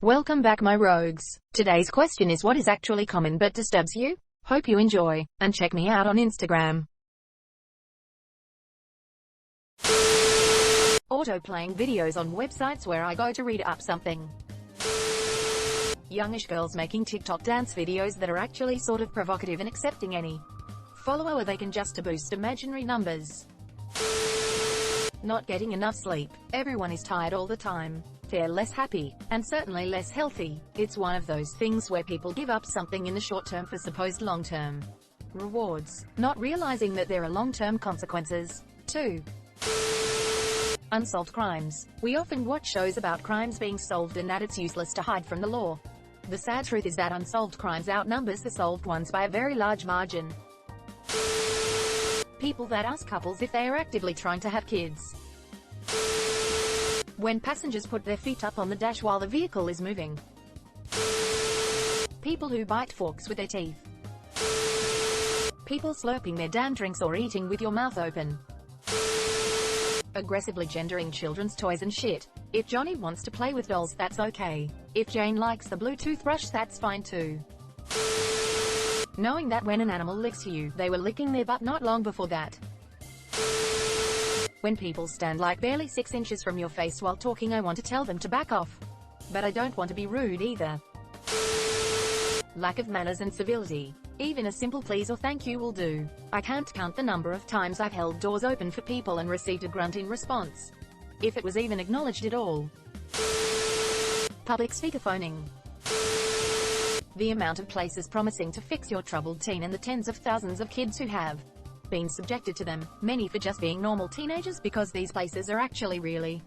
Welcome back, my rogues. Today's question is, what is actually common but disturbs you? Hope you enjoy, and check me out on Instagram. Auto-playing videos on websites where I go to read up something. Youngish girls making TikTok dance videos that are actually sort of provocative and accepting any follower they can just to boost imaginary numbers. Not getting enough sleep. Everyone is tired all the time. They're less happy, and certainly less healthy. It's one of those things where people give up something in the short term for supposed long-term rewards, not realizing that there are long-term consequences. 2. Unsolved crimes. We often watch shows about crimes being solved and that it's useless to hide from the law. The sad truth is that unsolved crimes outnumbers the solved ones by a very large margin. People that ask couples if they are actively trying to have kids. When passengers put their feet up on the dash while the vehicle is moving. People who bite forks with their teeth. People slurping their damn drinks or eating with your mouth open. Aggressively gendering children's toys and shit. If Johnny wants to play with dolls, that's okay. If Jane likes the blue toothbrush, that's fine too. Knowing that when an animal licks you, they were licking their butt not long before that. When people stand like barely 6 inches from your face while talking, I want to tell them to back off. But I don't want to be rude either. Lack of manners and civility. Even a simple please or thank you will do. I can't count the number of times I've held doors open for people and received a grunt in response, if it was even acknowledged at all. Public speakerphoning. The amount of places promising to fix your troubled teen and the tens of thousands of kids who have been subjected to them, many for just being normal teenagers, because these places are actually really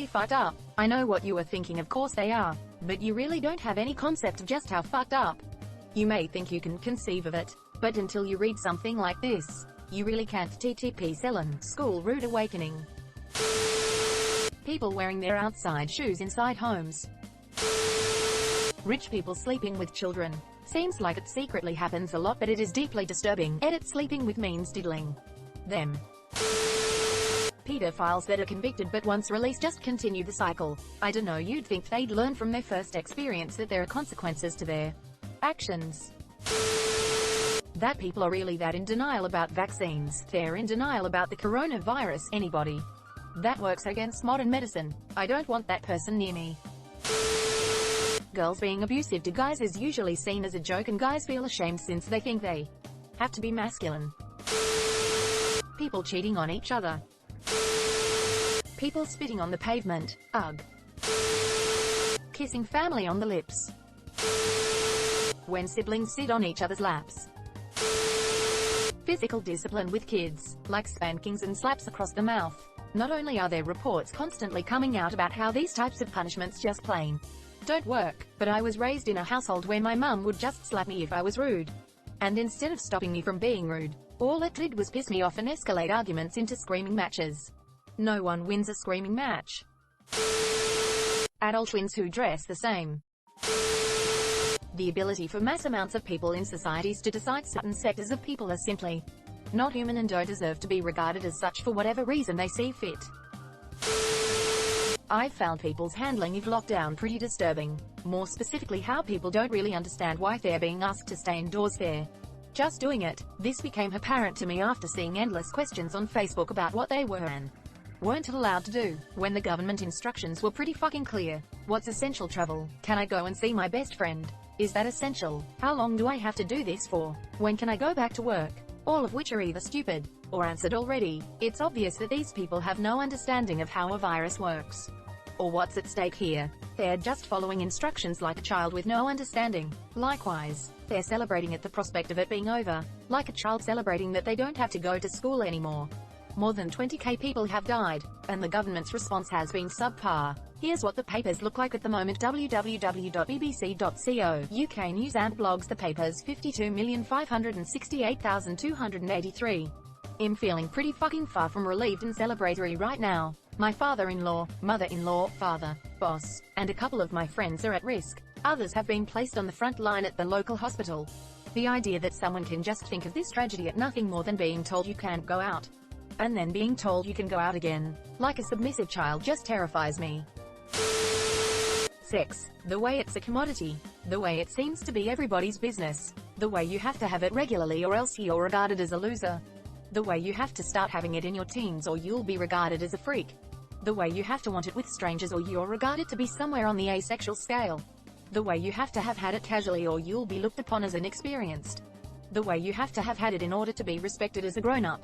fucked up. I know what you are thinking, of course they are, but you really don't have any concept of just how fucked up. You may think you can conceive of it, but until you read something like this, you really can't. TTP Selin, School Rude Awakening. People wearing their outside shoes inside homes. Rich people sleeping with children. Seems like it secretly happens a lot, but it is deeply disturbing. Edit sleeping with means diddling them. Pedophiles that are convicted but once released just continue the cycle. I dunno, you'd think they'd learn from their first experience that there are consequences to their actions. That people are really that in denial about vaccines. They're in denial about the coronavirus. Anybody that works against modern medicine, I don't want that person near me. Girls being abusive to guys is usually seen as a joke, and guys feel ashamed since they think they have to be masculine. People cheating on each other. People spitting on the pavement. Ugh. Kissing family on the lips. When siblings sit on each other's laps. Physical discipline with kids, like spankings and slaps across the mouth. Not only are there reports constantly coming out about how these types of punishments just plain don't work, but I was raised in a household where my mum would just slap me if I was rude. And instead of stopping me from being rude, all it did was piss me off and escalate arguments into screaming matches. No one wins a screaming match. Adult twins who dress the same. The ability for mass amounts of people in societies to decide certain sectors of people are simply not human and don't deserve to be regarded as such for whatever reason they see fit. I've found people's handling of lockdown pretty disturbing. More specifically, how people don't really understand why they're being asked to stay indoors. They're just doing it. This became apparent to me after seeing endless questions on Facebook about what they were and weren't allowed to do, when the government instructions were pretty fucking clear. What's essential travel? Can I go and see my best friend? Is that essential? How long do I have to do this for? When can I go back to work? All of which are either stupid or answered already. It's obvious that these people have no understanding of how a virus works or what's at stake here. They're just following instructions like a child with no understanding. Likewise, they're celebrating at the prospect of it being over, like a child celebrating that they don't have to go to school anymore. More than 20k people have died, and the government's response has been subpar. Here's what the papers look like at the moment. www.bbc.co, UK News and Blogs. The papers 52,568,283. I'm feeling pretty fucking far from relieved and celebratory right now. My father-in-law, mother-in-law, father, boss, and a couple of my friends are at risk. Others have been placed on the front line at the local hospital. The idea that someone can just think of this tragedy at nothing more than being told you can't go out, and then being told you can go out again, like a submissive child, just terrifies me. sex, the way it's a commodity, the way it seems to be everybody's business, the way you have to have it regularly or else you're regarded as a loser, the way you have to start having it in your teens or you'll be regarded as a freak, the way you have to want it with strangers or you're regarded to be somewhere on the asexual scale, the way you have to have had it casually or you'll be looked upon as inexperienced, the way you have to have had it in order to be respected as a grown-up.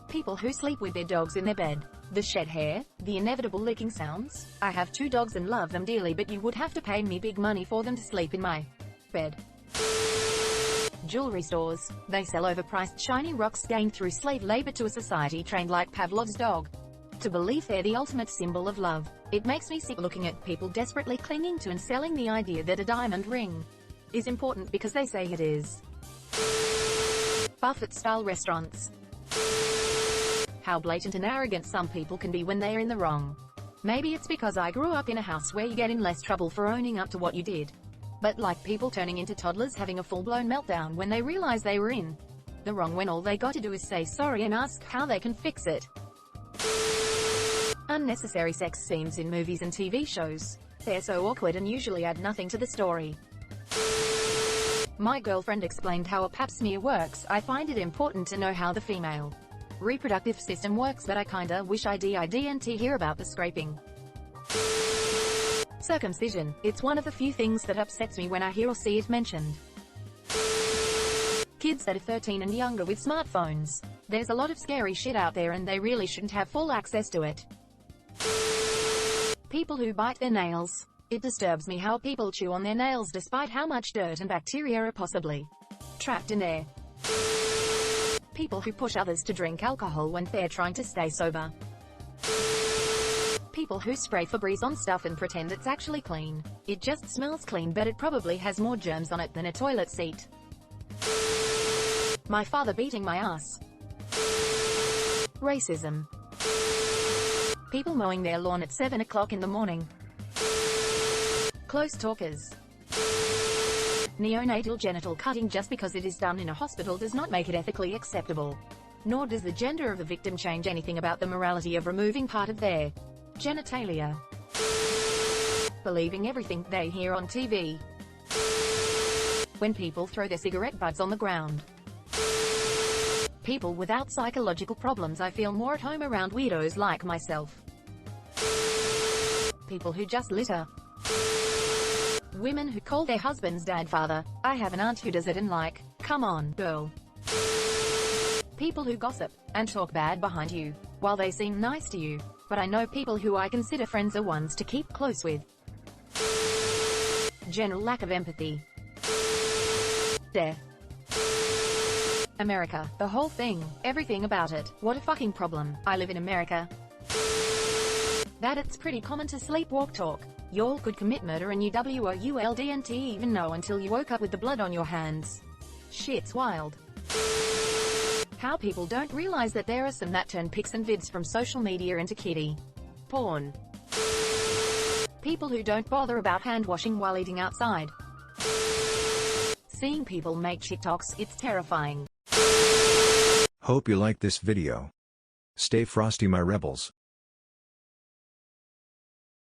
People who sleep with their dogs in their bed, the shed hair, the inevitable licking sounds. I have 2 dogs and love them dearly, but you would have to pay me big money for them to sleep in my bed. Jewelry stores, they sell overpriced shiny rocks gained through slave labor to a society trained like Pavlov's dog to believe they're the ultimate symbol of love. It makes me sick looking at people desperately clinging to and selling the idea that a diamond ring is important because they say it is. Buffet-style restaurants. How blatant and arrogant some people can be when they're in the wrong. Maybe it's because I grew up in a house where you get in less trouble for owning up to what you did. But like people turning into toddlers having a full-blown meltdown when they realize they were in the wrong when all they got to do is say sorry and ask how they can fix it. Unnecessary sex scenes in movies and TV shows. They're so awkward and usually add nothing to the story. My girlfriend explained how a pap smear works. I find it important to know how the female reproductive system works, but I kinda wish I didn't hear about the scraping. Circumcision. It's one of the few things that upsets me when I hear or see it mentioned. Kids that are 13 and younger with smartphones. There's a lot of scary shit out there and they really shouldn't have full access to it. People who bite their nails. It disturbs me how people chew on their nails despite how much dirt and bacteria are possibly trapped in there. People who push others to drink alcohol when they're trying to stay sober. People who spray Febreze on stuff and pretend it's actually clean. It just smells clean, but it probably has more germs on it than a toilet seat. My father beating my ass. Racism. People mowing their lawn at 7 o'clock in the morning. Close talkers. Neonatal genital cutting. Just because it is done in a hospital does not make it ethically acceptable. Nor does the gender of the victim change anything about the morality of removing part of their genitalia. Believing everything they hear on TV. When people throw their cigarette butts on the ground. People without psychological problems. I feel more at home around weirdos like myself. People who just litter. Women who call their husbands dad father. I have an aunt who does it and like, come on, girl. People who gossip and talk bad behind you while they seem nice to you. But I know people who I consider friends are ones to keep close with. General lack of empathy. Death. America. The whole thing. Everything about it. What a fucking problem. I live in America. That it's pretty common to sleepwalk talk. Y'all could commit murder and you wouldn't even know until you woke up with the blood on your hands. Shit's wild. How people don't realize that there are some that turn pics and vids from social media into kiddie porn. People who don't bother about hand washing while eating outside. Seeing people make TikToks, it's terrifying. Hope you liked this video. Stay frosty, my rebels.